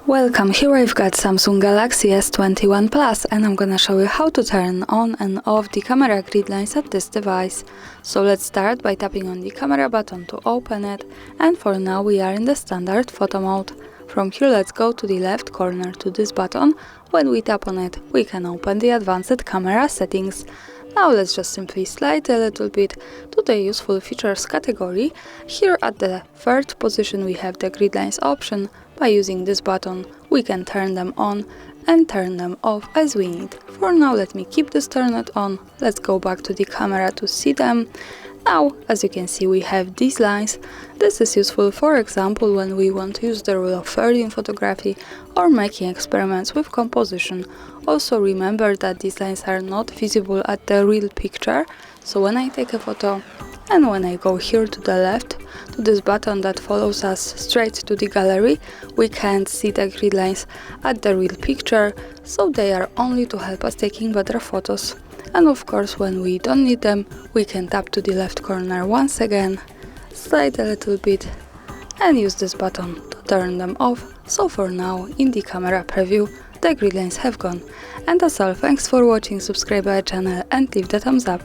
Welcome, here I've got Samsung Galaxy S21 Plus and I'm gonna show you how to turn on and off the camera grid lines at this device. So let's start by tapping on the camera button to open it, and for now we are in the standard photo mode. From here let's go to the left corner to this button. When we tap on it we can open the advanced camera settings. Now let's just simply slide a little bit to the useful features category. Here at the third position we have the grid lines option. By using this button we can turn them on and turn them off as we need. For now let me keep this turned on. Let's go back to the camera to see them. Now, as you can see, we have these lines. This is useful, for example, when we want to use the rule of thirds in photography or making experiments with composition. Also remember that these lines are not visible at the real picture, so when I take a photo and when I go here to the left, to this button that follows us straight to the gallery, we can't see the grid lines at the real picture, so they are only to help us taking better photos. And of course, when we don't need them, we can tap to the left corner once again, slide a little bit and use this button to turn them off. So for now, in the camera preview, the grid lines have gone. And that's all, thanks for watching, subscribe our channel and leave the thumbs up.